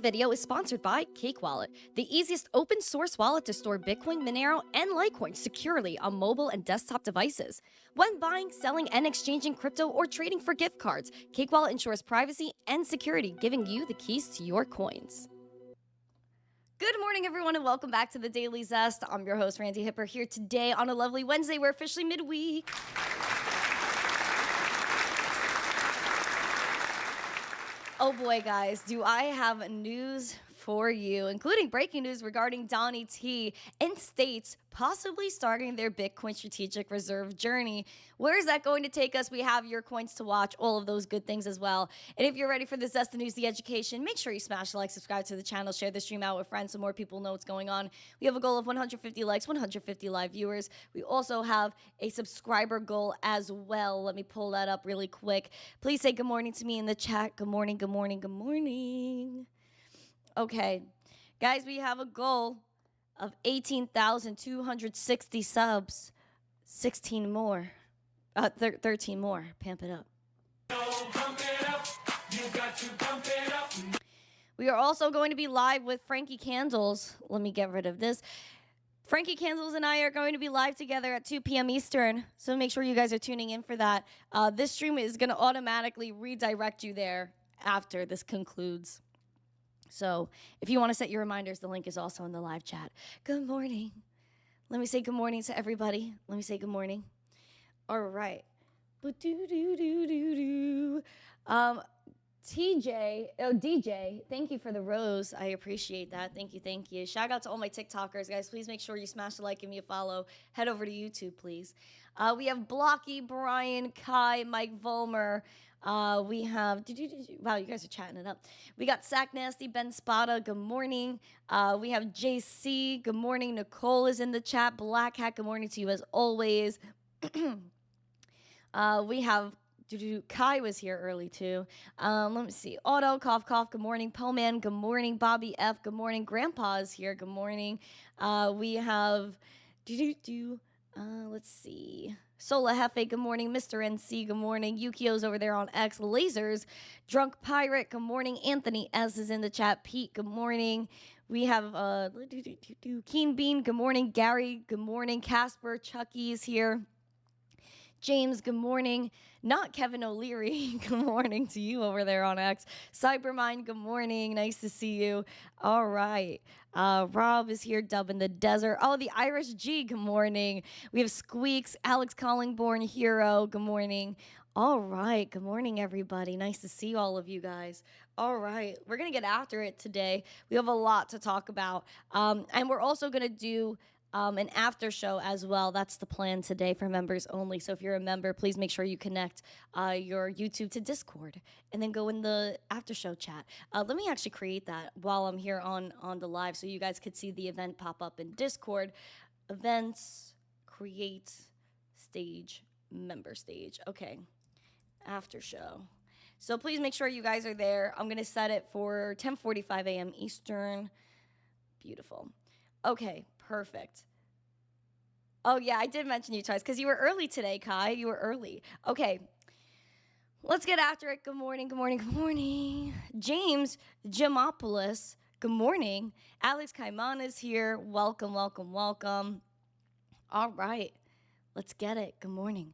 video is sponsored by Cake Wallet, the easiest open source wallet to store Bitcoin, Monero, and Litecoin securely on mobile and desktop devices. When buying, selling, and exchanging crypto or trading for gift cards, Cake Wallet ensures privacy and security, giving you the keys to your coins. Good morning, everyone, and welcome back to the Daily Zest. I'm your host, Randi Hipper, here today on a lovely Wednesday. We're officially midweek. Oh boy, guys, do I have news for you, including breaking news regarding Donnie T and states possibly starting their Bitcoin strategic reserve journey. Where is that going to take us? We have your coins to watch, all of those good things as well. And if you're ready for the Zest, the news, the education, make sure you smash the like, subscribe to the channel, share the stream out with friends so more people know what's going on. We have a goal of 150 likes, 150 live viewers. We also have a subscriber goal as well. Let me pull that up really quick. Please say good morning to me in the chat. Good morning, good morning, good morning. Okay, guys, we have a goal of 18,260 subs, 16 more, 13 more. Pamp it up. Pump it up. You got to pump it up. We are also going to be live with Frankie Candles. Let me get rid of this. Frankie Candles and I are going to be live together at 2 p.m. Eastern, so make sure you guys are tuning in for that. This stream is going to automatically redirect you there after this concludes. So if you want to set your reminders, the link is also in the live chat. Good morning. Let me say good morning to everybody. Let me say good morning. All right. DJ, thank you for the rose. I appreciate that. Thank you, thank you. Shout out to all my TikTokers, guys. Please make sure you smash the like, give me a follow. Head over to YouTube, please. We have Blocky, Brian, Kai, Mike Volmer. We have, wow, you guys are chatting it up. We got Sack Nasty, Ben Spada, good morning. We have JC, good morning. Nicole is in the chat. Black Hat, good morning to you as always. We have, Kai was here early too. Let me see. Auto, Cough, Cough, good morning. Poman, good morning. Bobby F, good morning. Grandpa is here, good morning. We have, let's see. Sola Hefe, good morning. Mr. NC, good morning. Yukio's over there on X. Lasers, Drunk Pirate, good morning. Anthony S is in the chat. Pete, good morning. We have Keen Bean, good morning. Gary, good morning. Casper, Chucky is here. James, good morning. Not Kevin O'Leary, good morning to you over there on X. Cybermind, good morning. Nice to see you. All right. Rob is here, Dub in the Desert. Oh, the Irish G, good morning. We have Squeaks, Alex Collingborn, Hero, good morning. All right, good morning, everybody. Nice to see all of you guys. All right, we're going to get after it today. We have a lot to talk about. And we're also going to do an after show as well. That's the plan today for members only. So if you're a member, please make sure you connect your YouTube to Discord and then go in the after show chat. Let me actually create that while I'm here on the live so you guys could see the event pop up in Discord. Events, create, stage, member stage. Okay, after show. So please make sure you guys are there. I'm going to set it for 10:45 a.m. Eastern. Beautiful. Okay. Perfect. Oh, yeah, I did mention you twice because you were early today, Kai. You were early. Okay, let's get after it. Good morning, good morning, good morning. James Gemopoulos, good morning. Alex Kaiman is here. Welcome, welcome, welcome. All right, let's get it. Good morning.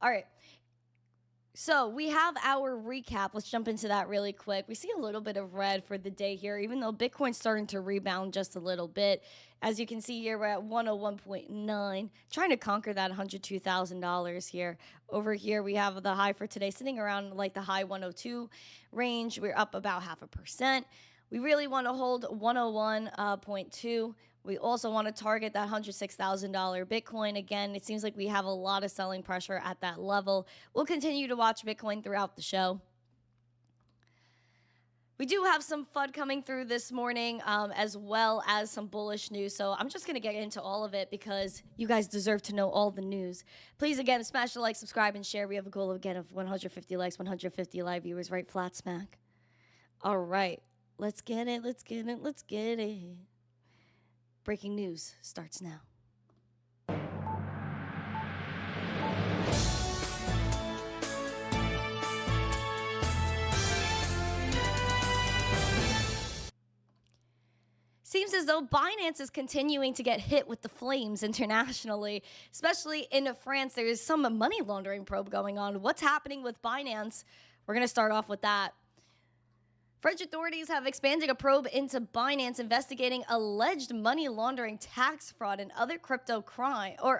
All right. So we have our recap. Let's jump into that really quick. We see a little bit of red for the day here, even though Bitcoin's starting to rebound just a little bit. As you can see here, we're at 101.9, trying to conquer that $102,000 here. Over here, we have the high for today sitting around like the high 102 range. We're up about 0.5%. We really want to hold 101.2. We also want to target that $106,000 Bitcoin. Again, it seems like we have a lot of selling pressure at that level. We'll continue to watch Bitcoin throughout the show. We do have some FUD coming through this morning, as well as some bullish news. So I'm just going to get into all of it because you guys deserve to know all the news. Please, again, smash the like, subscribe, and share. We have a goal, again, of 150 likes, 150 live viewers, right flat smack. All right. Let's get it. Let's get it. Let's get it. Breaking news starts now. Seems as though Binance is continuing to get hit with the flames internationally, especially in France. There is some money laundering probe going on. What's happening with Binance? We're going to start off with that. French authorities have expanded a probe into Binance, investigating alleged money laundering, tax fraud, and other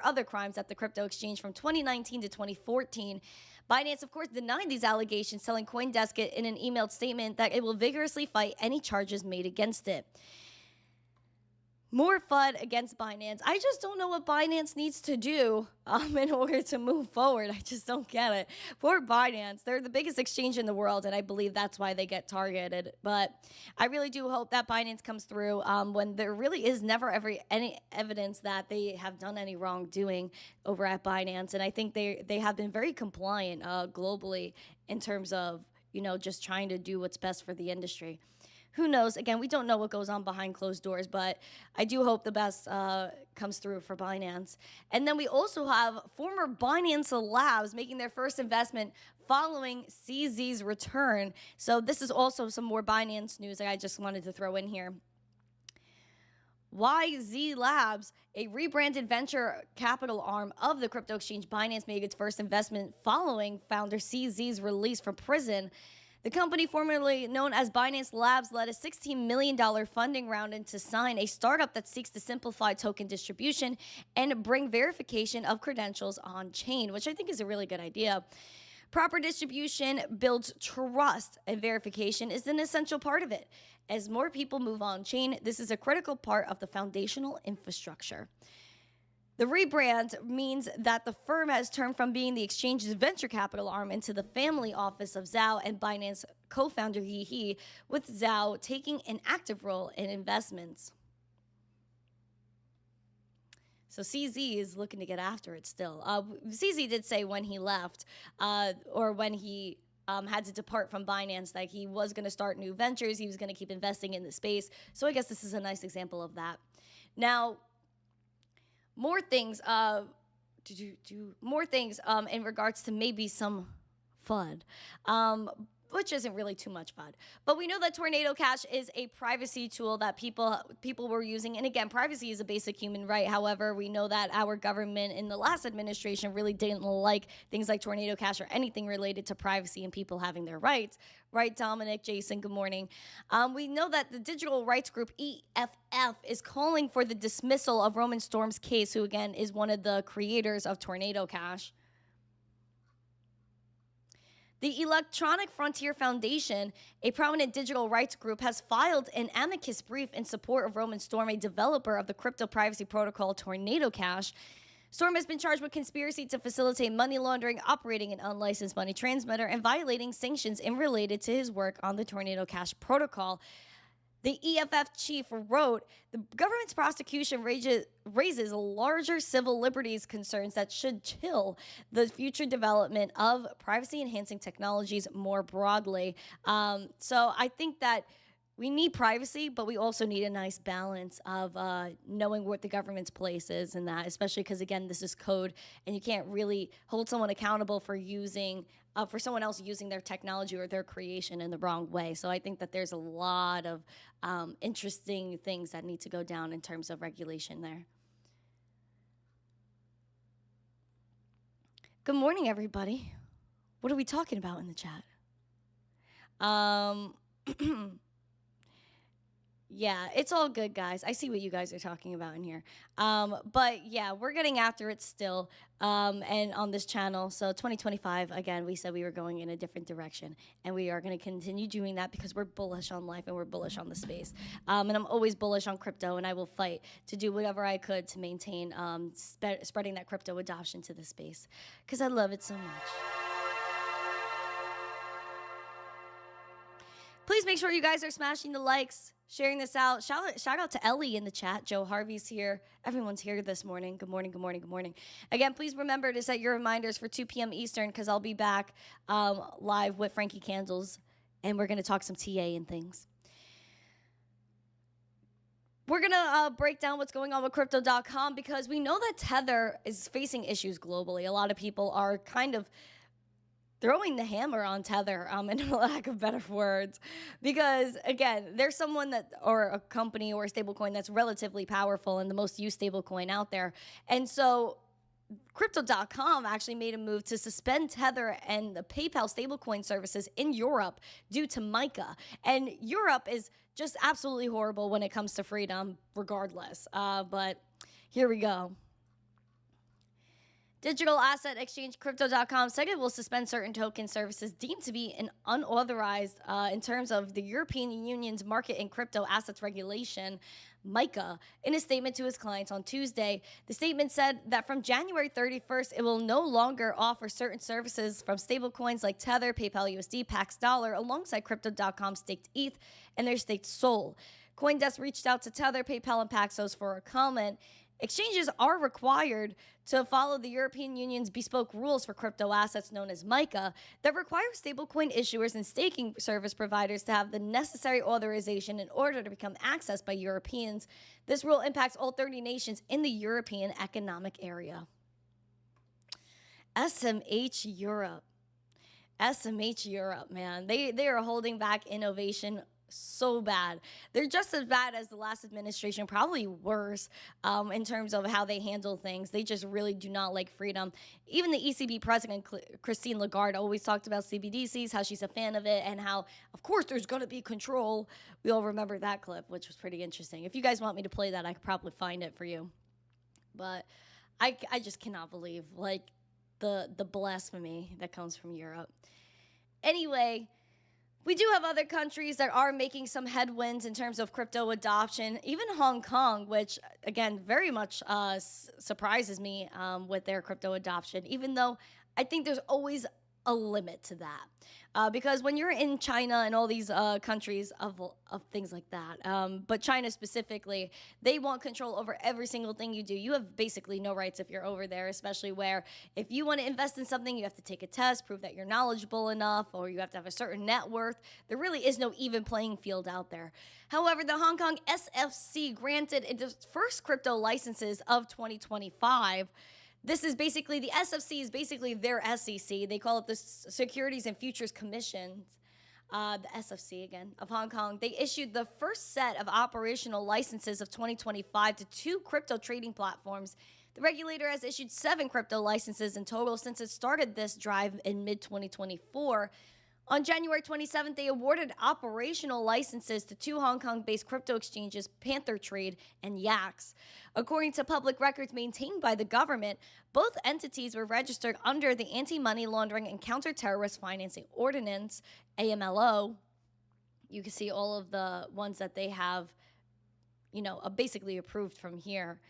other crimes at the crypto exchange from 2019 to 2014. Binance, of course, denied these allegations, telling CoinDesk in an emailed statement that it will vigorously fight any charges made against it. More FUD against Binance. I just don't know what Binance needs to do in order to move forward. I just don't get it. Poor Binance. They're the biggest exchange in the world, and I believe that's why they get targeted. But I really do hope that Binance comes through when there really is never any evidence that they have done any wrongdoing over at Binance. And I think they have been very compliant globally in terms of, just trying to do what's best for the industry. Who knows? Again, we don't know what goes on behind closed doors, but I do hope the best comes through for Binance. And then we also have former Binance Labs making their first investment following CZ's return. So this is also some more Binance news that I just wanted to throw in here. YZ Labs, a rebranded venture capital arm of the crypto exchange Binance, made its first investment following founder CZ's release from prison. The company, formerly known as Binance Labs, led a $16 million funding round to sign a startup that seeks to simplify token distribution and bring verification of credentials on chain, which I think is a really good idea. Proper distribution builds trust, and verification is an essential part of it. As more people move on chain, this is a critical part of the foundational infrastructure. The rebrand means that the firm has turned from being the exchange's venture capital arm into the family office of Zhao and Binance co-founder Yi He, with Zhao taking an active role in investments. So CZ is looking to get after it still. CZ did say when he left, or when he had to depart from Binance, that he was going to start new ventures. He was going to keep investing in the space. So I guess this is a nice example of that. Now, more things in regards to maybe some FUD, which isn't really too much FUD. But we know that Tornado Cash is a privacy tool that people were using. And again, privacy is a basic human right. However, we know that our government in the last administration really didn't like things like Tornado Cash or anything related to privacy and people having their rights. Right, Dominic, Jason, good morning. We know that the digital rights group EFF is calling for the dismissal of Roman Storm's case, who again is one of the creators of Tornado Cash. The Electronic Frontier Foundation, a prominent digital rights group, has filed an amicus brief in support of Roman Storm, a developer of the crypto privacy protocol Tornado Cash. Storm has been charged with conspiracy to facilitate money laundering, operating an unlicensed money transmitter, and violating sanctions related to his work on the Tornado Cash protocol. The EFF chief wrote, the government's prosecution raises larger civil liberties concerns that should chill the future development of privacy-enhancing technologies more broadly. So I think that we need privacy, but we also need a nice balance of knowing what the government's place is in that, especially because, again, this is code, and you can't really hold someone accountable for for someone else using their technology or their creation in the wrong way. So I think that there's a lot of interesting things that need to go down in terms of regulation there. Good morning, everybody. What are we talking about in the chat? Yeah, it's all good, guys. I see what you guys are talking about in here. But yeah, we're getting after it still, and on this channel. So 2025, again, we said we were going in a different direction, and we are going to continue doing that because we're bullish on life and we're bullish on the space. And I'm always bullish on crypto, and I will fight to do whatever I could to maintain spreading that crypto adoption to the space because I love it so much. Please make sure you guys are smashing the likes, sharing this out. Shout out to Ellie in the chat. Joe Harvey's here. Everyone's here this morning. Good morning, good morning, good morning. Again, please remember to set your reminders for 2 p.m. Eastern because I'll be back live with Frankie Candles, and we're going to talk some TA and things. We're going to break down what's going on with Crypto.com because we know that Tether is facing issues globally. A lot of people are kind of throwing the hammer on Tether, in lack of better words, because again, there's someone that, or a company or a stablecoin that's relatively powerful and the most used stablecoin out there. And so Crypto.com actually made a move to suspend Tether and the PayPal stablecoin services in Europe due to MICA. And Europe is just absolutely horrible when it comes to freedom, regardless. But here we go. Digital asset exchange Crypto.com said it will suspend certain token services deemed to be unauthorized in terms of the European Union's market and crypto assets regulation, MICA, in a statement to its clients on Tuesday. The statement said that from January 31st, it will no longer offer certain services from stablecoins like Tether, PayPal USD, Pax Dollar, alongside Crypto.com staked ETH and their staked SOL. CoinDesk reached out to Tether, PayPal, and Paxos for a comment. Exchanges are required to follow the European Union's bespoke rules for crypto assets known as MICA that require stablecoin issuers and staking service providers to have the necessary authorization in order to become accessed by Europeans. This rule impacts all 30 nations in the European Economic Area. SMH Europe. SMH Europe, man. They are holding back innovation so bad. They're just as bad as the last administration, probably worse in terms of how they handle things. They just really do not like freedom. Even the ECB president, Christine Lagarde, always talked about CBDCs, how she's a fan of it, and how, of course, there's going to be control. We all remember that clip, which was pretty interesting. If you guys want me to play that, I could probably find it for you. But I just cannot believe, like, the blasphemy that comes from Europe. Anyway, we do have other countries that are making some headwinds in terms of crypto adoption. Even Hong Kong, which, again, very much surprises me with their crypto adoption, even though I think there's always a limit to that. Because when you're in China and all these countries of things like that, but China specifically, they want control over every single thing you do. You have basically no rights if you're over there, especially where if you want to invest in something, you have to take a test, prove that you're knowledgeable enough, or you have to have a certain net worth. There really is no even playing field out there. However, the Hong Kong SFC granted its first crypto licenses of 2025. This is basically, the SFC is basically their SEC. They call it the Securities and Futures Commission, the SFC again, of Hong Kong. They issued the first set of operational licenses of 2025 to 2 crypto trading platforms. The regulator has issued 7 crypto licenses in total since it started this drive in mid-2024. On January 27th, they awarded operational licenses to 2 Hong Kong-based crypto exchanges, Panther Trade and Yax. According to public records maintained by the government, both entities were registered under the Anti-Money Laundering and Counter-Terrorist Financing Ordinance, AMLO. You can see all of the ones that they have, basically approved from here.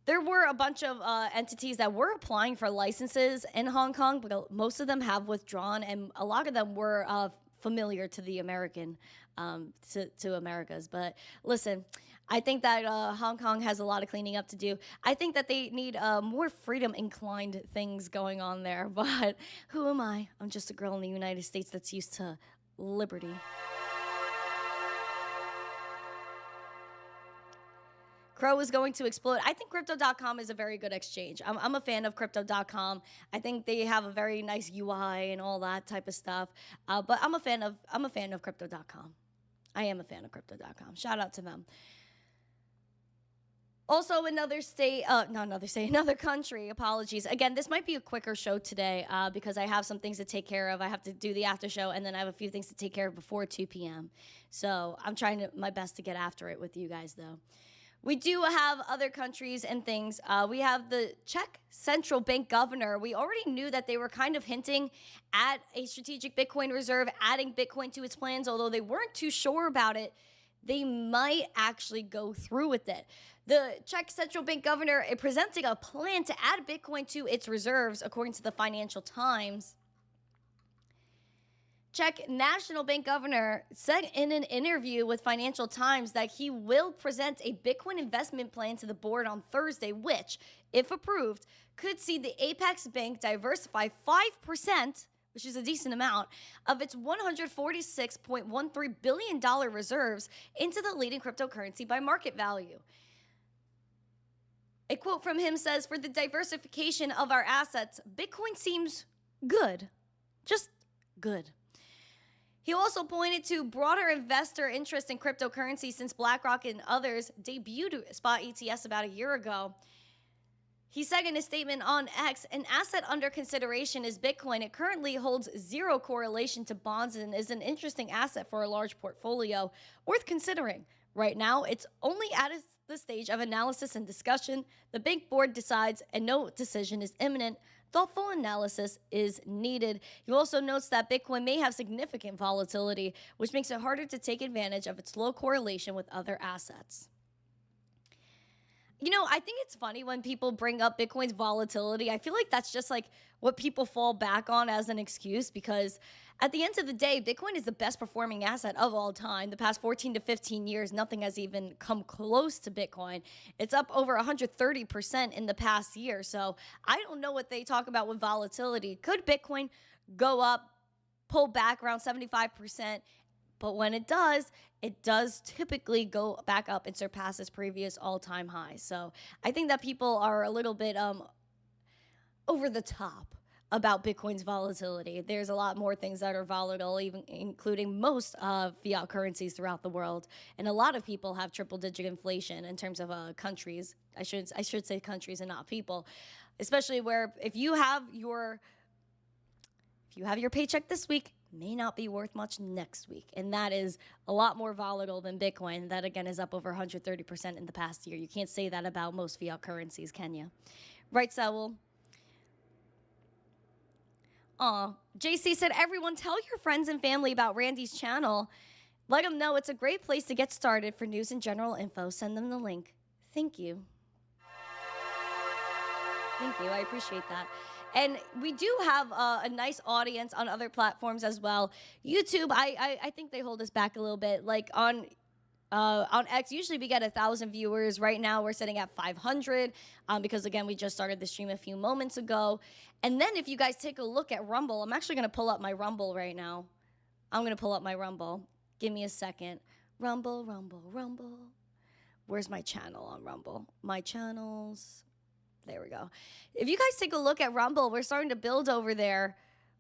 There were a bunch of entities that were applying for licenses in Hong Kong, but most of them have withdrawn, and a lot of them were familiar to the American, to Americas. But listen, I think that Hong Kong has a lot of cleaning up to do. I think that they need more freedom-inclined things going on there. But who am I? I'm just a girl in the United States that's used to liberty. Crow is going to explode. I think Crypto.com is a very good exchange. I'm a fan of Crypto.com. I think they have a very nice UI and all that type of stuff. But I'm a fan of Crypto.com. I am a fan of Crypto.com. Shout out to them. Also, another country, apologies. Again, this might be a quicker show today because I have some things to take care of. I have to do the after show, and then I have a few things to take care of before 2 p.m. So I'm trying my best to get after it with you guys, though. We do have other countries and things. We have the Czech central bank governor. We already knew that they were kind of hinting at a strategic Bitcoin reserve, adding Bitcoin to its plans, although they weren't too sure about it. They might actually go through with it. The Czech central bank governor is presenting a plan to add Bitcoin to its reserves, according to the Financial Times. Czech National Bank governor said in an interview with Financial Times that he will present a Bitcoin investment plan to the board on Thursday, which, if approved, could see the Apex Bank diversify 5%, which is a decent amount, of its $146.13 billion reserves into the leading cryptocurrency by market value. A quote from him says, "For the diversification of our assets, Bitcoin seems good. Just good. He also pointed to broader investor interest in cryptocurrency since BlackRock and others debuted spot ETFs about a year ago. He said in a statement on X, an asset under consideration is Bitcoin. It currently holds zero correlation to bonds and is an interesting asset for a large portfolio, worth considering. Right now, it's only at the stage of analysis and discussion. The big board decides and no decision is imminent. Thoughtful analysis is needed. He also notes that Bitcoin may have significant volatility, which makes it harder to take advantage of its low correlation with other assets. You know, I think it's funny when people bring up Bitcoin's volatility. I feel like that's just like what people fall back on as an excuse, because at the end of the day, Bitcoin is the best performing asset of all time. The past 14 to 15 years, nothing has even come close to Bitcoin. It's up over 130% in the past year. So I don't know what they talk about with volatility. Could Bitcoin go up, pull back around 75%? But when it does typically go back up and surpass its previous all-time high. So I think that people are a little bit over the top about Bitcoin's volatility. There's a lot more things that are volatile, even including most fiat currencies throughout the world. And a lot of people have triple-digit inflation in terms of countries. I should say countries and not people, especially where if you have your paycheck this week, may not be worth much next week. And that is a lot more volatile than Bitcoin. That, again, is up over 130% in the past year. You can't say that about most fiat currencies, can you? Right, Saul? JC said, everyone, tell your friends and family about Randy's channel. Let them know it's a great place to get started for news and general info. Send them the link. Thank you. Thank you. I appreciate that. And we do have a nice audience on other platforms as well. YouTube, I think they hold us back a little bit. Like on X, usually we get 1,000 viewers. Right now we're sitting at 500 because, again, we just started the stream a few moments ago. And then if you guys take a look at Rumble, I'm actually going to pull up my Rumble right now. I'm going to pull up my Rumble. Give me a second. Rumble, Rumble, Rumble. Where's my channel on Rumble? My channels. There we go. If you guys take a look at Rumble, we're starting to build over there.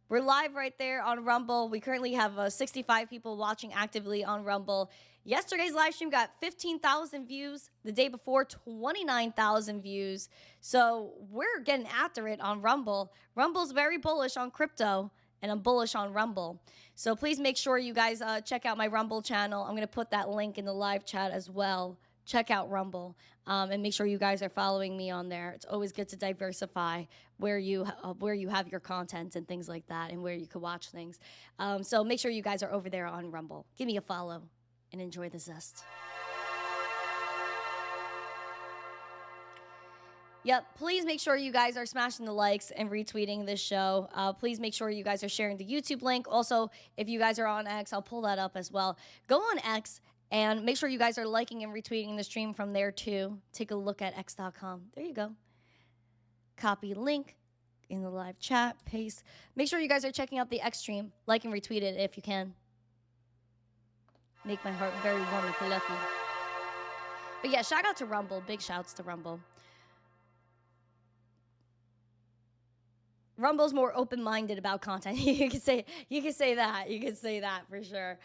We're live right there on Rumble. We currently have 65 people watching actively on Rumble. Yesterday's live stream got 15,000 views. The day before, 29,000 views. So we're getting after it on Rumble. Rumble's very bullish on crypto, and I'm bullish on Rumble. So please make sure you guys check out my Rumble channel. I'm going to put that link in the live chat as well. Check out Rumble and make sure you guys are following me on there. It's always good to diversify where you have your content and things like that, and where you can watch things. So make sure you guys are over there on Rumble. Give me a follow and enjoy the zest. Yep, please make sure you guys are smashing the likes and retweeting this show. Please make sure you guys are sharing the YouTube link. Also, if you guys are on X, I'll pull that up as well. Go on X and make sure you guys are liking and retweeting the stream from there too. Take a look at x.com. There you go. Copy link in the live chat, paste. Make sure you guys are checking out the X stream. Like and retweet it if you can. Make my heart very warm and fluffy. But yeah, shout out to Rumble. Big shouts to Rumble. Rumble's more open-minded about content. you can say that. You can say that for sure.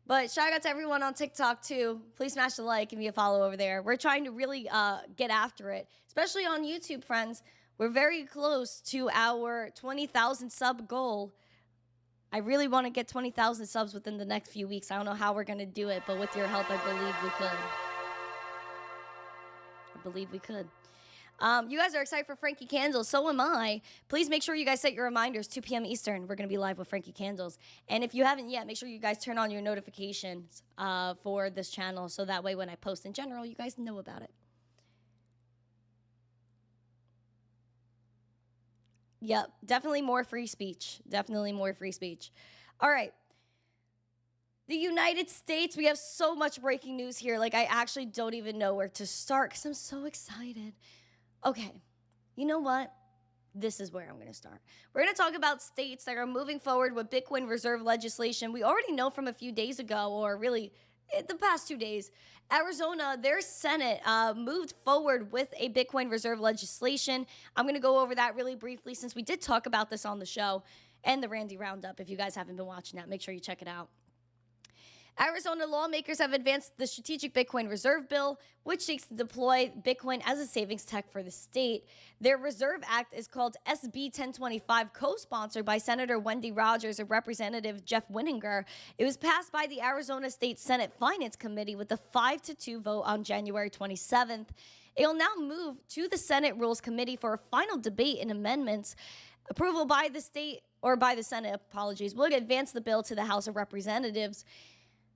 But shout out to everyone on TikTok too. Please smash the like and give me a follow over there. We're trying to really get after it, especially on YouTube, friends. We're very close to our 20,000 sub goal. I really want to get 20,000 subs within the next few weeks. I don't know how we're going to do it, but with your help, I believe we could. You guys are excited for Frankie Candles. So am I. Please make sure you guys set your reminders, 2 p.m. Eastern. We're going to be live with Frankie Candles. And if you haven't yet, make sure you guys turn on your notifications for this channel, so that way when I post in general, you guys know about it. Yep, definitely more free speech. Definitely more free speech. All right. The United States, we have so much breaking news here. Like, I actually don't even know where to start because I'm so excited. Okay, you know what? This is where I'm going to start. We're going to talk about states that are moving forward with Bitcoin reserve legislation. We already know from a few days ago, or really the past 2 days, Arizona, their Senate moved forward with a Bitcoin reserve legislation. I'm going to go over that really briefly since we did talk about this on the show and the Randi Roundup. If you guys haven't been watching that, make sure you check it out. Arizona lawmakers have advanced the Strategic Bitcoin Reserve Bill, which seeks to deploy Bitcoin as a savings tech for the state. Their Reserve Act is called SB 1025, co-sponsored by Senator Wendy Rogers and Representative Jeff Winninger. It was passed by the Arizona State Senate Finance Committee with a 5-2 vote on January 27th. It will now move to the Senate Rules Committee for a final debate and amendments. Approval by the state, or by the Senate, apologies, will advance the bill to the House of Representatives.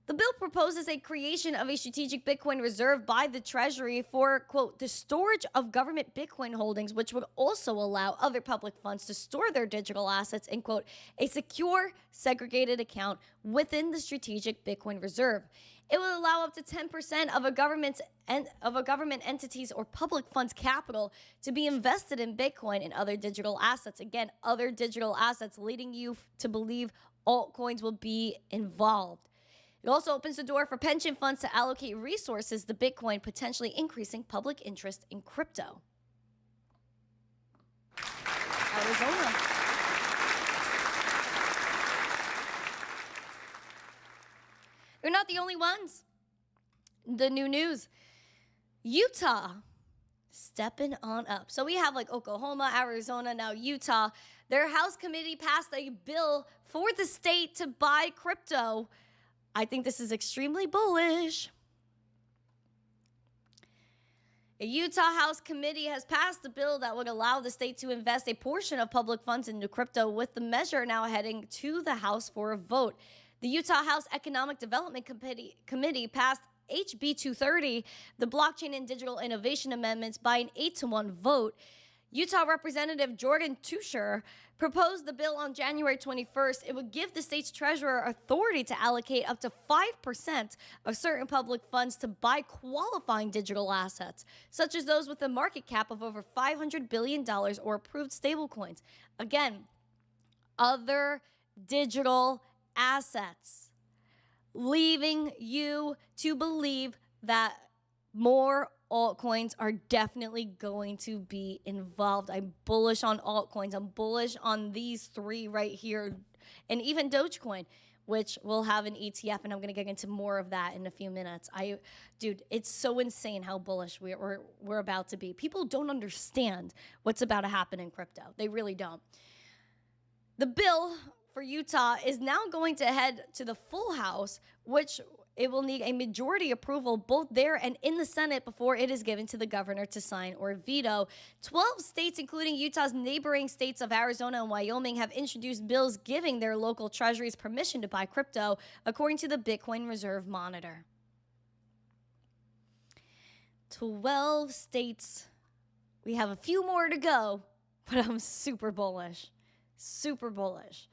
The bill proposes a creation of a strategic Bitcoin reserve by the Treasury for, quote, the storage of government Bitcoin holdings, which would also allow other public funds to store their digital assets in, quote, a secure, segregated account within the strategic Bitcoin reserve. It will allow up to 10% of a government entity's or public funds capital to be invested in Bitcoin and other digital assets. Again, other digital assets, leading you to believe altcoins will be involved. It also opens the door for pension funds to allocate resources to Bitcoin, potentially increasing public interest in crypto. Arizona. They're not the only ones. The new news. Utah stepping on up. So we have like Oklahoma, Arizona, now Utah. Their House committee passed a bill for the state to buy crypto. I think this is extremely bullish. A Utah House committee has passed a bill that would allow the state to invest a portion of public funds into crypto, with the measure now heading to the House for a vote. The Utah House Economic Development Committee passed HB 230, the Blockchain and Digital Innovation Amendments, by an 8-1 vote. Utah Representative Jordan Tusher proposed the bill on January 21st. It would give the state's treasurer authority to allocate up to 5% of certain public funds to buy qualifying digital assets, such as those with a market cap of over $500 billion or approved stablecoins. Again, other digital assets, leaving you to believe that more altcoins are definitely going to be involved. I'm bullish on altcoins. I'm bullish on these three right here, and even Dogecoin, which will have an ETF, and I'm going to get into more of that in a few minutes. Dude, it's so insane how bullish we're about to be. People don't understand what's about to happen in crypto. They really don't. The bill for Utah is now going to head to the full House, which it will need a majority approval both there and in the Senate before it is given to the governor to sign or veto. 12 states, including Utah's neighboring states of Arizona and Wyoming, have introduced bills giving their local treasuries permission to buy crypto, according to the Bitcoin Reserve Monitor. 12 states. We have a few more to go, but I'm super bullish. Super bullish.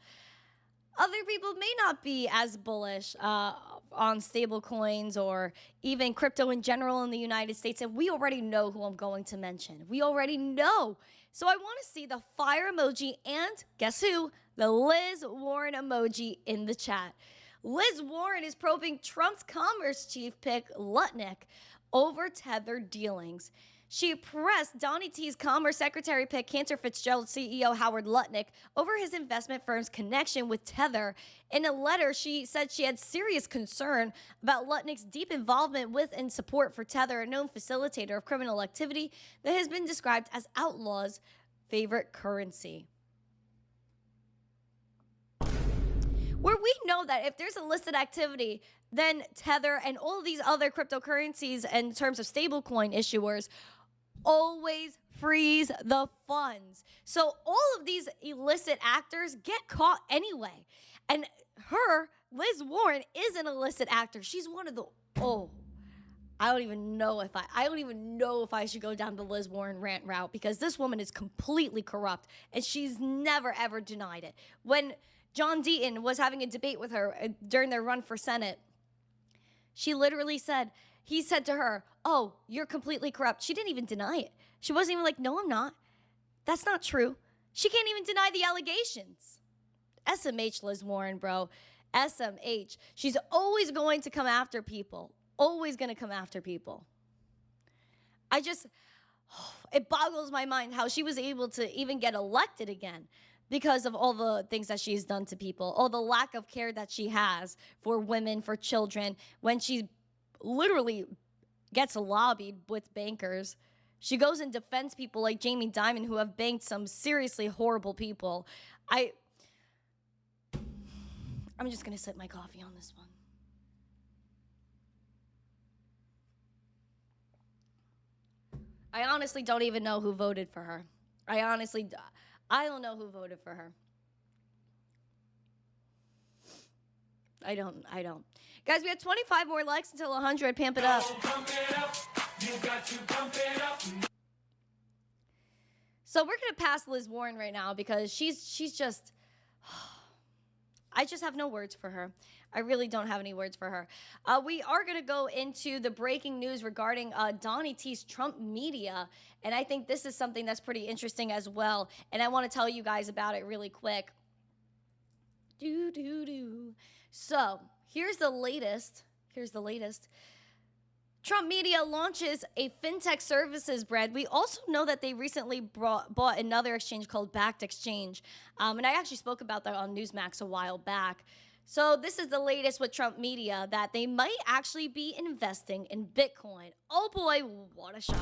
Other people may not be as bullish on stable coins or even crypto in general in the United States, and we already know who I'm going to mention. We already know. So I want to see the fire emoji and, guess who? The Liz Warren emoji in the chat. Liz Warren is probing Trump's commerce chief pick, Lutnick, over Tether dealings. She pressed Donnie T's Commerce Secretary pick, Cantor Fitzgerald CEO Howard Lutnick, over his investment firm's connection with Tether. In a letter, she said she had serious concern about Lutnick's deep involvement with and support for Tether, a known facilitator of criminal activity that has been described as outlaws' favorite currency. Where we know that if there's illicit activity, then Tether and all of these other cryptocurrencies in terms of stablecoin issuers always freeze the funds. So all of these illicit actors get caught anyway. And Liz Warren, is an illicit actor. She's one of the, I don't even know if I should go down the Liz Warren rant route, because this woman is completely corrupt and she's never ever denied it. When John Deaton was having a debate with her during their run for Senate, he said to her, "Oh, you're completely corrupt." She didn't even deny it. She wasn't even like, "No, I'm not. That's not true." She can't even deny the allegations. SMH Liz Warren, bro. SMH. She's always going to come after people. Always going to come after people. It boggles my mind how she was able to even get elected again because of all the things that she's done to people, all the lack of care that she has for women, for children, when she literally gets lobbied with bankers. She goes and defends people like Jamie Dimon who have banked some seriously horrible people. I'm just going to sip my coffee on this one. I honestly don't even know who voted for her. I don't know who voted for her. I don't. Guys, we have 25 more likes until 100. Pamp it up. Pump it up. You got to pump it up. So we're going to pass Liz Warren right now because she's just... I just have no words for her. I really don't have any words for her. We are going to go into the breaking news regarding Donnie T's Trump media, and I think this is something that's pretty interesting as well, and I want to tell you guys about it really quick. So, here's the latest. Trump media launches a fintech services brand. We also know that they recently bought another exchange called Backed Exchange. And I actually spoke about that on Newsmax a while back. So this is the latest with Trump media, that they might actually be investing in Bitcoin. Oh boy, what a shock.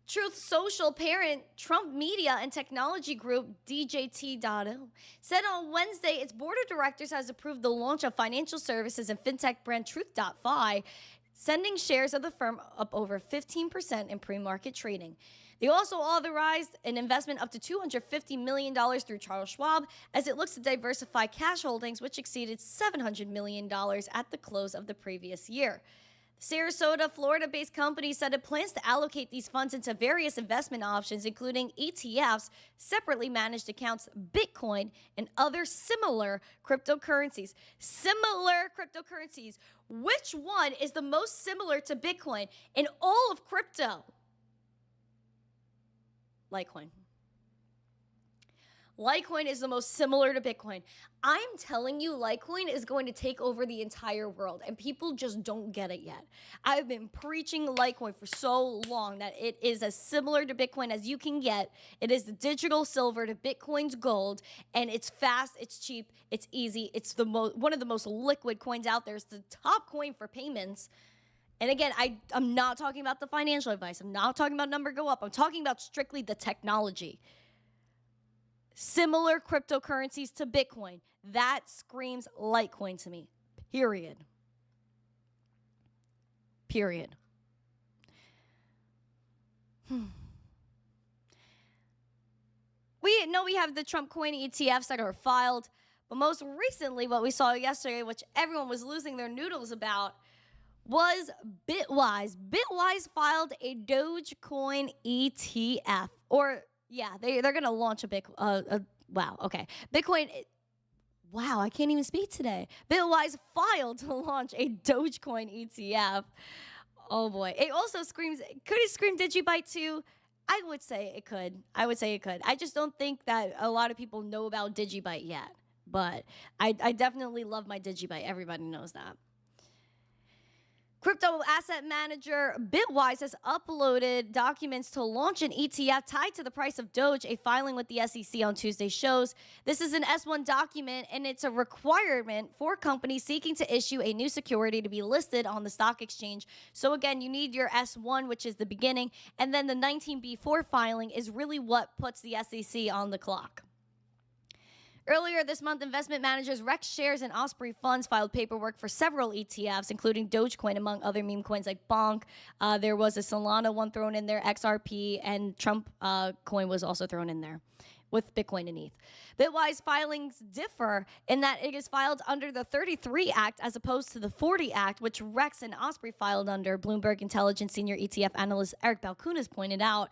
Truth Social parent Trump Media and Technology Group, DJT.O, said on Wednesday its board of directors has approved the launch of financial services and fintech brand Truth.fi, sending shares of the firm up over 15% in pre-market trading. They also authorized an investment up to $250 million through Charles Schwab as it looks to diversify cash holdings, which exceeded $700 million at the close of the previous year. Sarasota, Florida-based company said it plans to allocate these funds into various investment options, including ETFs, separately managed accounts, Bitcoin, and other similar cryptocurrencies. Similar cryptocurrencies. Which one is the most similar to Bitcoin in all of crypto? Litecoin. Litecoin is the most similar to Bitcoin. I'm telling you, Litecoin is going to take over the entire world, and people just don't get it yet. I've been preaching Litecoin for so long that it is as similar to Bitcoin as you can get. It is the digital silver to Bitcoin's gold, and it's fast, it's cheap, it's easy. It's one of the most liquid coins out there. It's the top coin for payments. And again, I'm not talking about the financial advice. I'm not talking about number go up. I'm talking about strictly the technology. Similar cryptocurrencies to Bitcoin. That screams Litecoin to me. Period. We know we have the Trump coin ETFs that are filed, but most recently what we saw yesterday, which everyone was losing their noodles about, was Bitwise. Bitwise filed a Dogecoin ETF, yeah, they're going to launch a Bitcoin. Wow, okay. Bitcoin. Wow, I can't even speak today. Bitwise filed to launch a Dogecoin ETF. Oh boy. It also screams, could it scream Digibyte too? I would say it could. I just don't think that a lot of people know about Digibyte yet. But I definitely love my Digibyte. Everybody knows that. Crypto asset manager Bitwise has uploaded documents to launch an ETF tied to the price of Doge. A filing with the SEC on Tuesday shows this is an S1 document, and it's a requirement for companies seeking to issue a new security to be listed on the stock exchange. So again, you need your S1, which is the beginning, and then the 19B4 filing is really what puts the SEC on the clock. Earlier this month, investment managers Rex Shares and Osprey Funds filed paperwork for several ETFs, including Dogecoin, among other meme coins like Bonk. There was a Solana one thrown in there, XRP, and Trump coin was also thrown in there with Bitcoin and ETH. Bitwise filings differ in that it is filed under the 33 Act as opposed to the 40 Act, which Rex and Osprey filed under. Bloomberg Intelligence senior ETF analyst Eric Balkunas pointed out.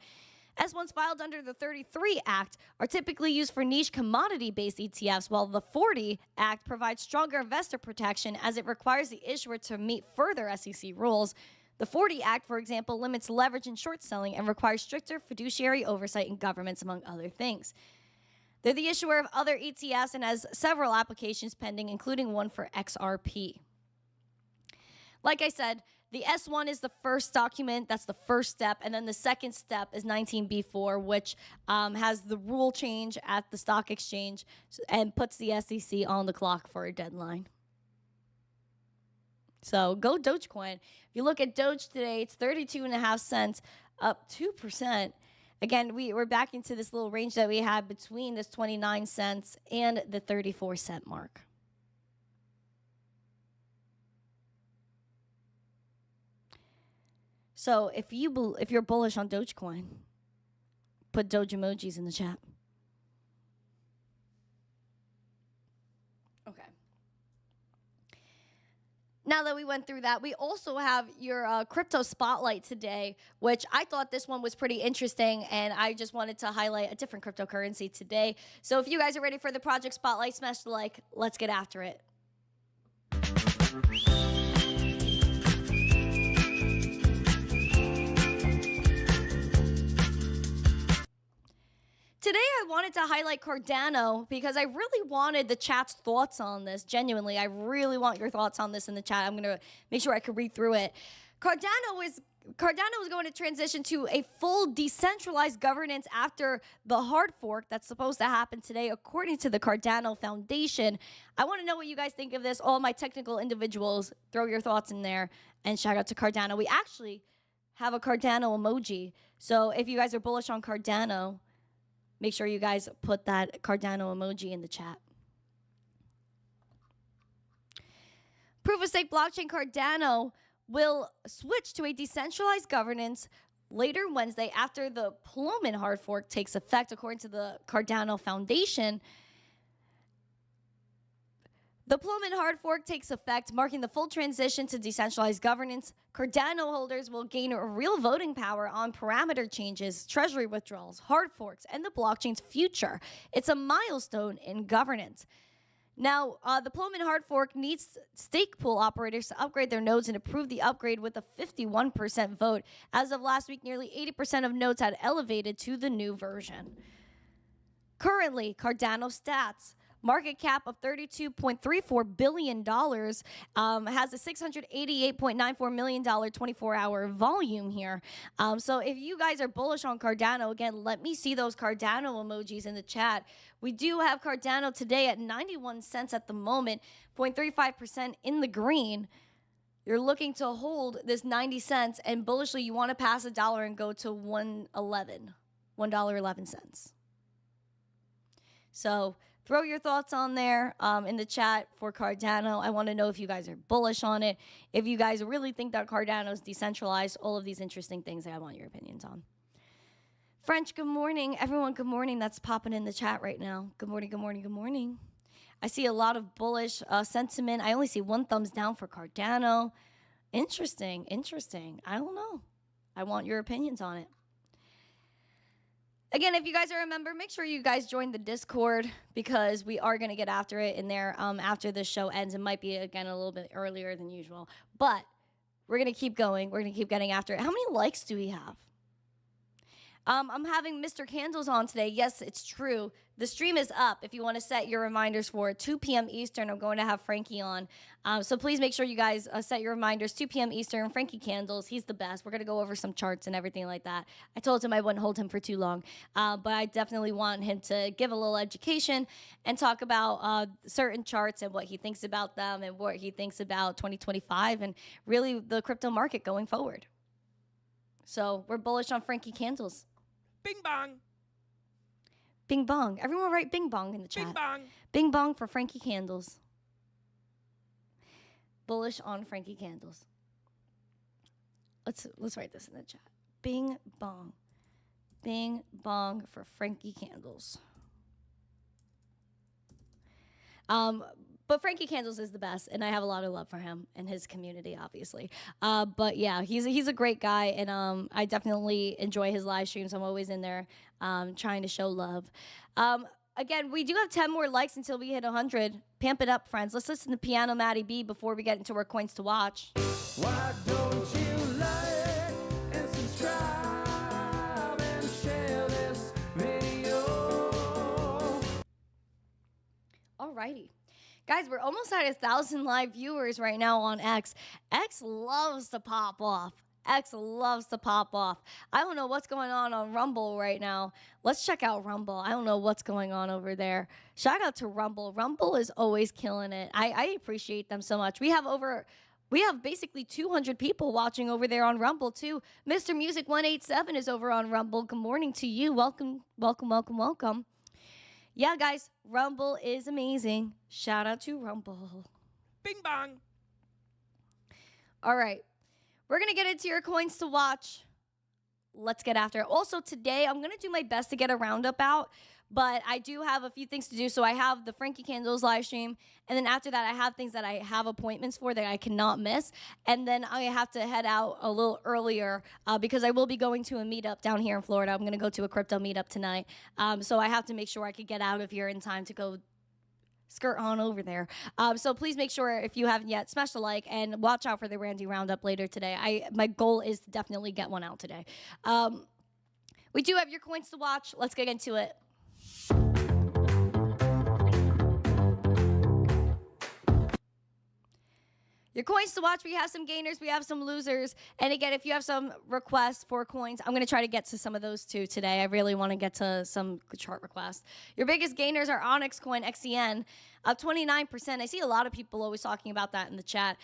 S1s filed under the 33 Act are typically used for niche commodity-based ETFs, while the 40 Act provides stronger investor protection as it requires the issuer to meet further SEC rules. The 40 Act, for example, limits leverage and short selling and requires stricter fiduciary oversight in governments, among other things. They're the issuer of other ETFs and has several applications pending, including one for XRP. Like I said, the S1 is the first document. That's the first step. And then the second step is 19B4, which has the rule change at the stock exchange and puts the SEC on the clock for a deadline. So go Dogecoin. If you look at Doge today, it's 32.5 cents, up 2%. Again, we're back into this little range that we had between this 29 cents and the 34-cent mark. So if you're bullish on Dogecoin, put Doge emojis in the chat. Okay. Now that we went through that, we also have your crypto spotlight today, which I thought this one was pretty interesting, and I just wanted to highlight a different cryptocurrency today. So if you guys are ready for the project spotlight, smash the like. Let's get after it. Today, I wanted to highlight Cardano because I really wanted the chat's thoughts on this. Genuinely, I really want your thoughts on this in the chat. I'm going to make sure I can read through it. Cardano is going to transition to a full decentralized governance after the hard fork that's supposed to happen today, according to the Cardano Foundation. I want to know what you guys think of this. All my technical individuals, throw your thoughts in there, and shout out to Cardano. We actually have a Cardano emoji. So if you guys are bullish on Cardano, make sure you guys put that Cardano emoji in the chat. Proof of stake blockchain Cardano will switch to a decentralized governance later Wednesday after the Plowman hard fork takes effect, according to the Cardano Foundation. The Plowman hard fork takes effect, marking the full transition to decentralized governance. Cardano holders will gain a real voting power on parameter changes, treasury withdrawals, hard forks, and the blockchain's future. It's a milestone in governance. Now, the Plowman hard fork needs stake pool operators to upgrade their nodes and approve the upgrade with a 51% vote. As of last week, nearly 80% of nodes had elevated to the new version. Currently, Cardano stats. Market cap of $32.34 billion, has a $688.94 million 24-hour volume here. So if you guys are bullish on Cardano, again, let me see those Cardano emojis in the chat. We do have Cardano today at 91 cents at the moment, 0.35% in the green. You're looking to hold this 90 cents, and bullishly, you want to pass $1 and go to $1.11. So throw your thoughts on there in the chat for Cardano. I want to know if you guys are bullish on it. If you guys really think that Cardano is decentralized, all of these interesting things I want your opinions on. French, good morning. Everyone, good morning. That's popping in the chat right now. Good morning, good morning, good morning. I see a lot of bullish sentiment. I only see one thumbs down for Cardano. Interesting, interesting. I don't know. I want your opinions on it. Again, if you guys are a member, make sure you guys join the Discord because we are going to get after it in there after this show ends. It might be, again, a little bit earlier than usual. But we're going to keep going. We're going to keep getting after it. How many likes do we have? I'm having Mr. Candles on today. Yes, it's true. The stream is up if you want to set your reminders for 2 p.m. Eastern. I'm going to have Frankie on. So please make sure you guys set your reminders, 2 p.m. Eastern. Frankie Candles, he's the best. We're going to go over some charts and everything like that. I told him I wouldn't hold him for too long, but I definitely want him to give a little education and talk about certain charts and what he thinks about them and what he thinks about 2025 and really the crypto market going forward. So we're bullish on Frankie Candles. Bing bong. Bing bong. Everyone write bing bong in the chat. Bing bong. Bing bong for Frankie Candles. Bullish on Frankie Candles. Let's write this in the chat. Bing bong. Bing bong for Frankie Candles. But Frankie Candles is the best, and I have a lot of love for him and his community, obviously. But yeah, he's a great guy, and I definitely enjoy his live streams. I'm always in there trying to show love. Again, we do have 10 more likes until we hit 100. Pamp it up, friends. Let's listen to Piano Matty B before we get into our coins to watch. Why don't you like and subscribe and share this video? righty. Guys, we're almost at 1,000 live viewers right now on X. X loves to pop off. X loves to pop off. I don't know what's going on Rumble right now. Let's check out Rumble. I don't know what's going on over there. Shout out to Rumble. Rumble is always killing it. I appreciate them so much. We have basically 200 people watching over there on Rumble too. Mr. Music 187 is over on Rumble. Good morning to you. Welcome, welcome, welcome, welcome. Yeah, guys, Rumble is amazing. Shout out to Rumble. Bing bong. All right. We're going to get into your coins to watch. Let's get after it. Also, today, I'm going to do my best to get a roundup out, but I do have a few things to do. So I have the Frankie Candles live stream, and then after that, I have things that I have appointments for that I cannot miss, and then I have to head out a little earlier because I will be going to a meetup down here in Florida. I'm going to go to a crypto meetup tonight, so I have to make sure I could get out of here in time to go skirt on over there. So please make sure, if you haven't yet, smash the like and watch out for the Randi Roundup later today. My goal is to definitely get one out today. We do have your coins to watch. Let's get into it. Your coins to watch, we have some gainers, we have some losers. And again, if you have some requests for coins, I'm going to try to get to some of those too today. I really want to get to some chart requests. Your biggest gainers are Onyx Coin, XCN, up 29%. I see a lot of people always talking about that in the chat.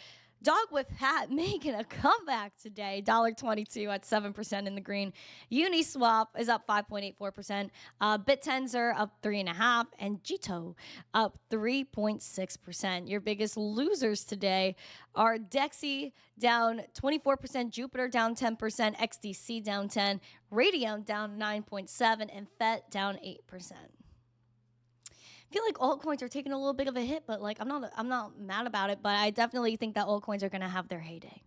Dog with Hat making a comeback today, $1.22 at 7% in the green. Uniswap is up 5.84%. BitTensor up 3.5%, and Jito up 3.6%. Your biggest losers today are Dexy down 24%, Jupiter down 10%, XDC down 10%, Radium down 9.7%, and FET down 8%. I feel like altcoins are taking a little bit of a hit, but like I'm not mad about it, but I definitely think that altcoins are going to have their heyday.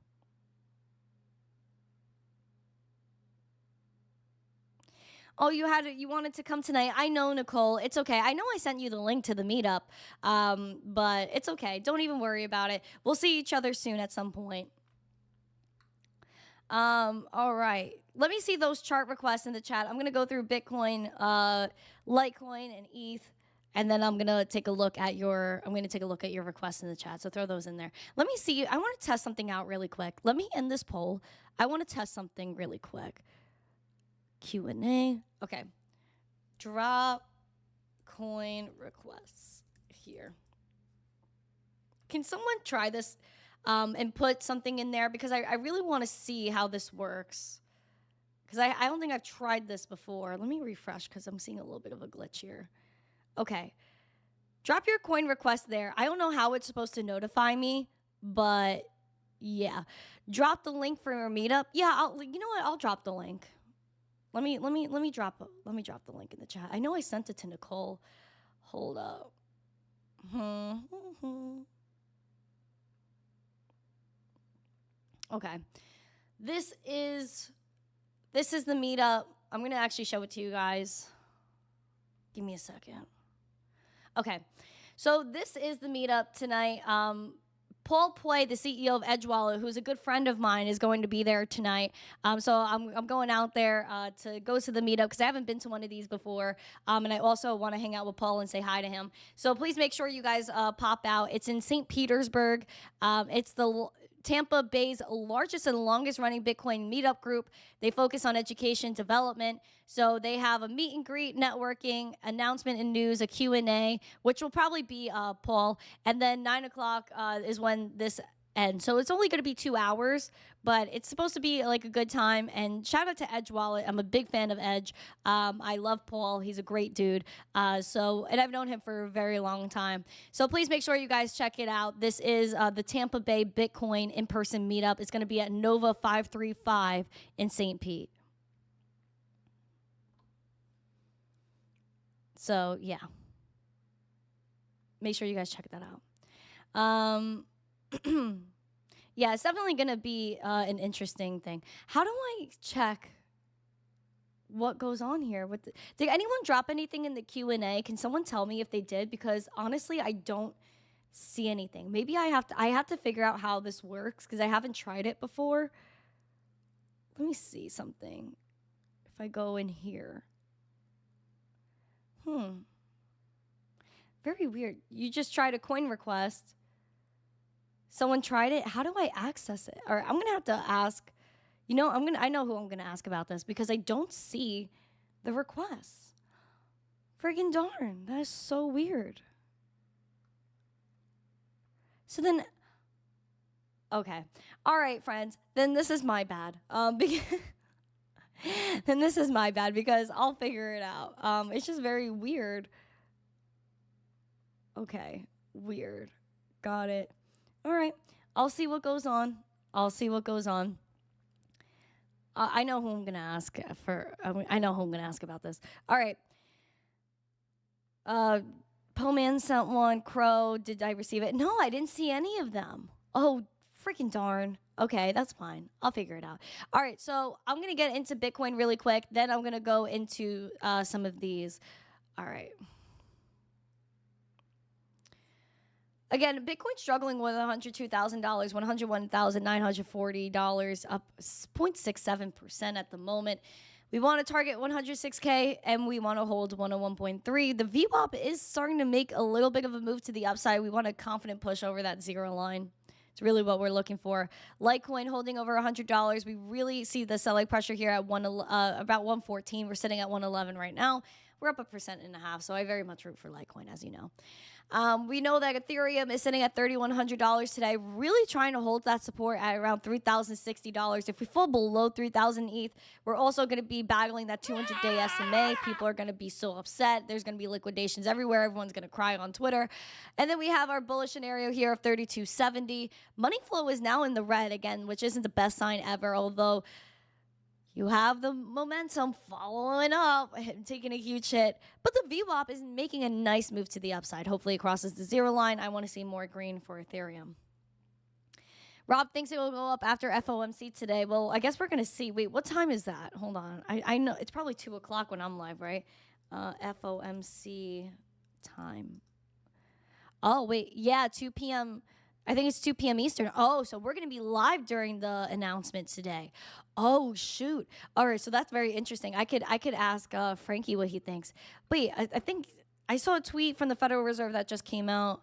Oh, you wanted to come tonight. I know, Nicole. It's okay. I know I sent you the link to the meetup, but it's okay. Don't even worry about it. We'll see each other soon at some point. All right. Let me see those chart requests in the chat. I'm going to go through Bitcoin, Litecoin, and ETH. And then I'm going to take a look at your requests in the chat. So throw those in there. Let me see. I want to test something out really quick. Let me end this poll. I want to test something really quick. Q&A. Okay. Drop coin requests here. Can someone try this and put something in there? Because I really want to see how this works. Because I don't think I've tried this before. Let me refresh because I'm seeing a little bit of a glitch here. Okay, drop your coin request there. I don't know how it's supposed to notify me, but yeah, drop the link for your meetup. Yeah, you know what? I'll drop the link. Let me drop the link in the chat. I know I sent it to Nicole. Hold up. Okay, this is the meetup. I'm gonna actually show it to you guys. Give me a second. Okay, so this is the meetup tonight. Paul Pui, the CEO of Edge Wallet, who's a good friend of mine, is going to be there tonight. So I'm going out there to go to the meetup because I haven't been to one of these before. And I also want to hang out with Paul and say hi to him. So please make sure you guys pop out. It's in St. Petersburg. It's the Tampa Bay's largest and longest running Bitcoin meetup group. They focus on education development. So they have a meet and greet, networking, announcement and news, a Q&A, which will probably be Paul. And then 9 o'clock is when this ends. So it's only going to be 2 hours, but it's supposed to be like a good time. And shout out to Edge Wallet. I'm a big fan of Edge. I love Paul. He's a great dude. And I've known him for a very long time. So please make sure you guys check it out. This is the Tampa Bay Bitcoin in-person meetup. It's going to be at Nova 535 in St. Pete. So yeah, make sure you guys check that out. Yeah, it's definitely going to be an interesting thing. How do I check what goes on here? Did anyone drop anything in the Q&A? Can someone tell me if they did? Because honestly, I don't see anything. Maybe I have to figure out how this works because I haven't tried it before. Let me see something. If I go in here. Very weird. You just tried a coin request. Someone tried it. How do I access it? Or I'm going to have to ask. You know, I know who I'm going to ask about this because I don't see the requests. Friggin' darn. That is so weird. So then, okay. All right, friends. Then this is my bad. Then this is my bad because I'll figure it out. It's just very weird. Okay. Weird. Got it. All right. I'll see what goes on. I know who I'm going to ask for. I know who I'm going to ask about this. All right. Poman sent one. Crow, did I receive it? No, I didn't see any of them. Oh, freaking darn. Okay, that's fine. I'll figure it out. All right, so I'm going to get into Bitcoin really quick. Then I'm going to go into some of these. All right. Again, Bitcoin struggling with $102,000, $101,940, up 0.67% at the moment. We want to target 106K and we want to hold 101.3. The VWAP is starting to make a little bit of a move to the upside. We want a confident push over that zero line. It's really what we're looking for. Litecoin holding over $100. We really see the selling pressure here at about 114. We're sitting at 111 right now. We're up 1.5%, so I very much root for Litecoin, as you know. We know that Ethereum is sitting at $3,100 today, really trying to hold that support at around $3,060. If we fall below 3,000 ETH, we're also going to be battling that 200-day SMA. People are going to be so upset. There's going to be liquidations everywhere. Everyone's going to cry on Twitter. And then we have our bullish scenario here of 3270. Money flow is now in the red again, which isn't the best sign ever, although you have the momentum following up and taking a huge hit. But the VWAP is making a nice move to the upside. Hopefully it crosses the zero line. I want to see more green for Ethereum. Rob thinks it will go up after FOMC today. Well, I guess we're going to see. Wait, what time is that? Hold on. I know it's probably 2 o'clock when I'm live, right? FOMC time. Oh, wait. Yeah, 2 p.m. I think it's 2 p.m. Eastern. Oh, so we're going to be live during the announcement today. Oh, shoot. All right, so that's very interesting. I could ask Frankie what he thinks. Wait, I think I saw a tweet from the Federal Reserve that just came out.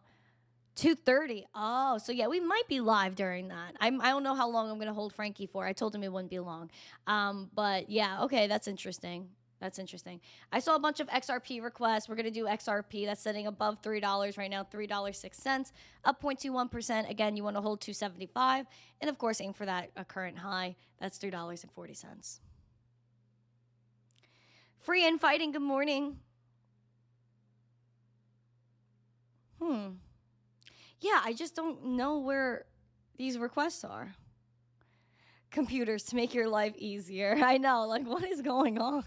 2:30. Oh, so yeah, we might be live during that. I don't know how long I'm going to hold Frankie for. I told him it wouldn't be long. But yeah, okay, that's interesting. That's interesting. I saw a bunch of XRP requests. We're going to do XRP. That's sitting above $3 right now, $3.06, up 0.21%. Again, you want to hold 275. And of course, aim for that current high. That's $3.40. Free and fighting, good morning. Yeah, I just don't know where these requests are. Computers to make your life easier. I know, like, what is going on?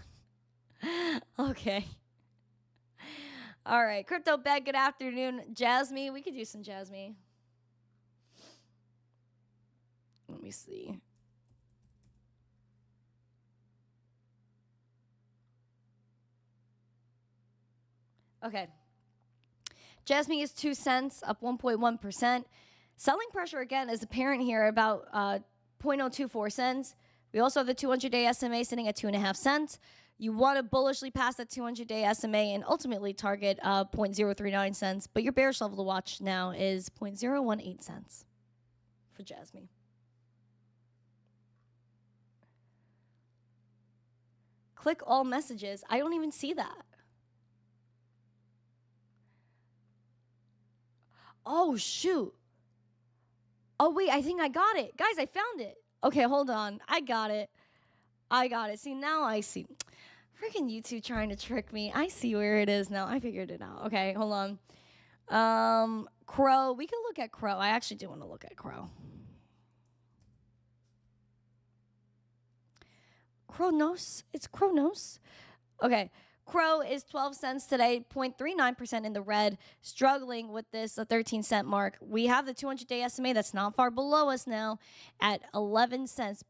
Okay. All right. Crypto Bed, good afternoon. Jasmine, we could do some Jasmine. Let me see. Okay. Jasmine is 2 cents, up 1.1%. Selling pressure, again, is apparent here, about 0.024 cents. We also have the 200-day SMA sitting at 2.5 cents. You want to bullishly pass that 200-day SMA and ultimately target 0.039 cents. But your bearish level to watch now is 0.018 cents for Jasmine. Click all messages. I don't even see that. Oh, shoot. Oh, wait, I think I got it. Guys, I found it. Okay, hold on. I got it. See, now I see. Freaking YouTube trying to trick me. I see where it is now. I figured it out. Okay, hold on. Crow. We can look at Crow. I actually do want to look at Crow. Kronos. It's Kronos. Okay. Crow is 12 cents today, 0.39% in the red, struggling with this 13-cent mark. We have the 200-day SMA that's not far below us now at 11 cents,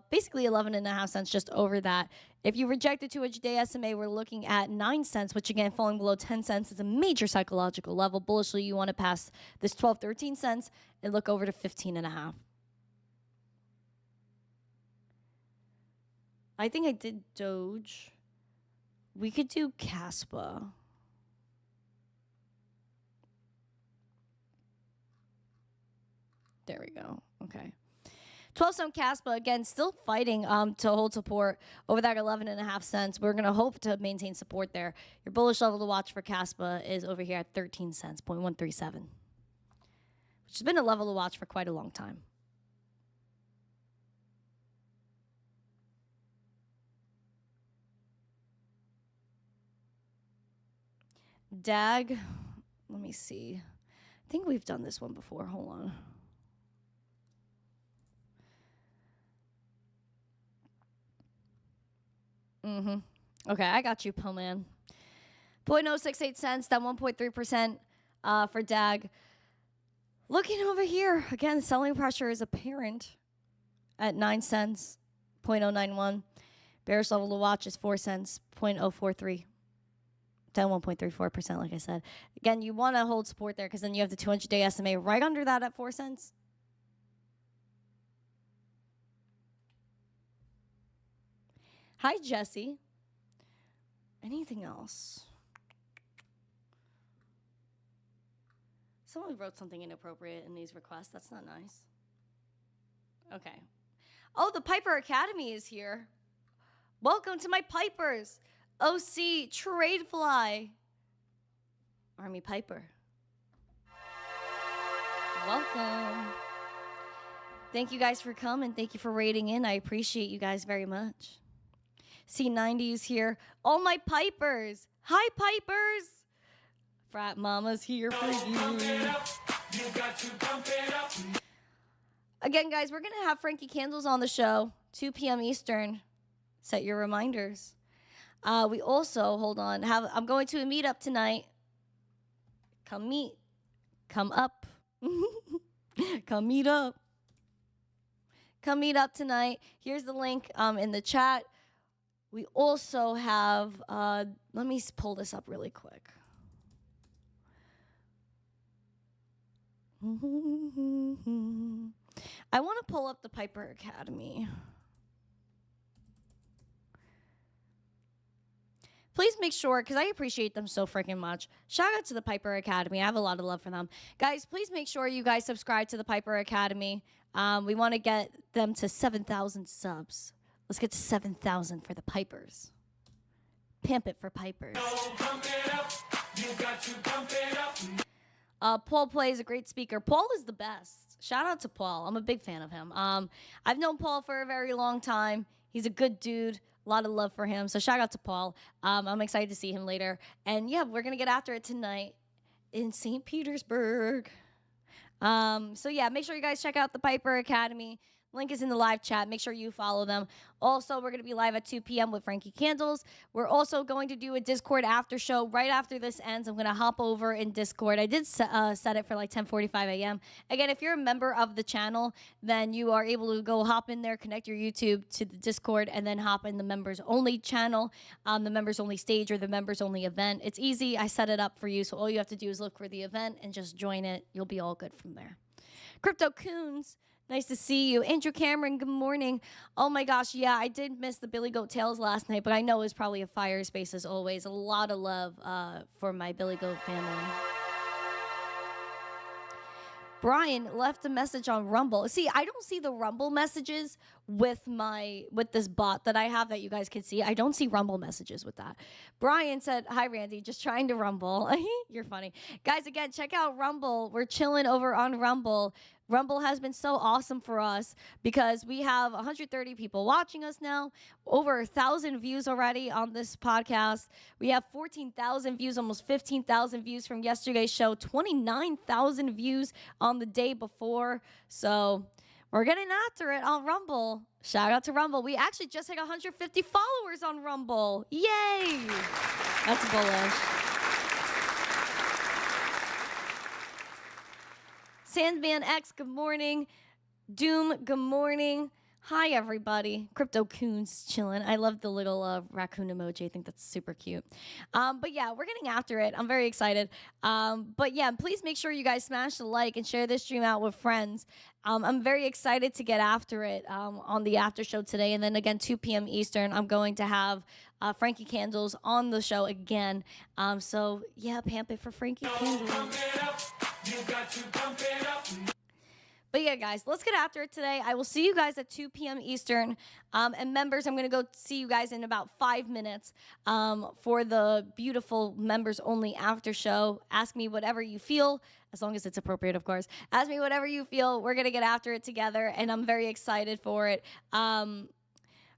basically 11.5 cents, just over that. If you reject the 200-day SMA, we're looking at 9 cents, which again, falling below 10 cents is a major psychological level. Bullishly, you want to pass this 12, 13 cents and look over to 15.5. I think I did Doge. We could do Caspa. There we go. Okay. 12 cent Caspa, again, still fighting to hold support over that 11.5 cents. We're going to hope to maintain support there. Your bullish level to watch for Caspa is over here at 13 cents, 0.137, which has been a level to watch for quite a long time. DAG, let me see. I think we've done this one before. Hold on. Okay, I got you, Pillman. 0.068 cents, down 1.3% for DAG. Looking over here, again, selling pressure is apparent at 9 cents, 0.091. Bearish level to watch is 4 cents, 0.043. Down 1.34%, like I said. Again, you want to hold support there because then you have the 200-day SMA right under that at 4 cents. Hi, Jesse. Anything else? Someone wrote something inappropriate in these requests. That's not nice. Okay. Oh, the Piper Academy is here. Welcome to my Pipers. OC, Tradefly, Army Piper. Welcome. Thank you guys for coming. Thank you for raiding in. I appreciate you guys very much. C90 is here. All my Pipers. Hi, Pipers. Frat Mama's here for you. Again, guys, we're going to have Frankie Candles on the show, 2 p.m. Eastern. Set your reminders. We also, hold on, I'm going to a meetup tonight. Come meet. Come up. Come meet up. Come meet up tonight. Here's the link in the chat. We also have, let me pull this up really quick. I want to pull up the Piper Academy. Please make sure, because I appreciate them so freaking much. Shout out to the Piper Academy. I have a lot of love for them. Guys, please make sure you guys subscribe to the Piper Academy. We want to get them to 7,000 subs. Let's get to 7,000 for the Pipers. Pimp it for Pipers. Paul Play is a great speaker. Paul is the best. Shout out to Paul. I'm a big fan of him. I've known Paul for a very long time. He's a good dude. A lot of love for him. So shout out to Paul. I'm excited to see him later. And yeah, we're going to get after it tonight in St. Petersburg. So yeah, make sure you guys check out the Piper Academy. Link is in the live chat. Make sure you follow them. Also, we're going to be live at 2 p.m. with Frankie Candles. We're also going to do a Discord after show. Right after this ends, I'm going to hop over in Discord. I did set it for like 10:45 a.m. Again, if you're a member of the channel, then you are able to go hop in there, connect your YouTube to the Discord, and then hop in the members-only channel, the members-only stage, or the members-only event. It's easy. I set it up for you, so all you have to do is look for the event and just join it. You'll be all good from there. Crypto Coons. Nice to see you. Andrew Cameron, good morning. Oh my gosh, yeah, I did miss the Billy Goat Tales last night, but I know it was probably a fire space as always. A lot of love for my Billy Goat family. Brian left a message on Rumble. See, I don't see the Rumble messages with this bot that I have that you guys can see. I don't see Rumble messages with that. Brian said, "Hi, Randy, just trying to Rumble." You're funny. Guys, again, check out Rumble. We're chilling over on Rumble. Rumble has been so awesome for us because we have 130 people watching us now, over 1,000 views already on this podcast. We have 14,000 views, almost 15,000 views from yesterday's show, 29,000 views on the day before. So we're getting after it on Rumble. Shout out to Rumble. We actually just hit 150 followers on Rumble. Yay! That's bullish. Sandman X, good morning. Doom, good morning. Hi, everybody. Crypto Coons chilling. I love the little raccoon emoji. I think that's super cute. But yeah, we're getting after it. I'm very excited. But yeah, please make sure you guys smash the like and share this stream out with friends. I'm very excited to get after it on the after show today. And then again, 2 p.m. Eastern, I'm going to have Frankie Candles on the show again. So yeah, pamp it for Frankie Candles. You got to pump it up. But yeah, guys, let's get after it today. I will see you guys at 2 p.m. Eastern. And members, I'm going to go see you guys in about 5 minutes for the beautiful members only after show. Ask me whatever you feel, as long as it's appropriate, of course. Ask me whatever you feel. We're going to get after it together, and I'm very excited for it.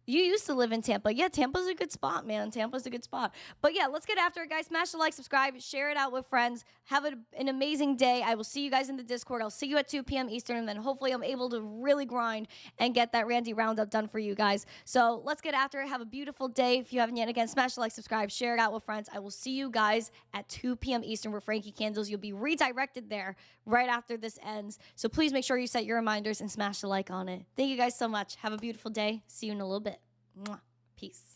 You used to live in Tampa. Yeah, Tampa's a good spot, man. Tampa's a good spot. But yeah, let's get after it, guys. Smash the like, subscribe, share it out with friends. Have an amazing day. I will see you guys in the Discord. I'll see you at 2 p.m. Eastern, and then hopefully I'm able to really grind and get that Randi Roundup done for you guys. So let's get after it. Have a beautiful day. If you haven't yet, again, smash the like, subscribe, share it out with friends. I will see you guys at 2 p.m. Eastern with Frankie Candles. You'll be redirected there right after this ends. So please make sure you set your reminders and smash the like on it. Thank you guys so much. Have a beautiful day. See you in a little bit. Mwah. Peace.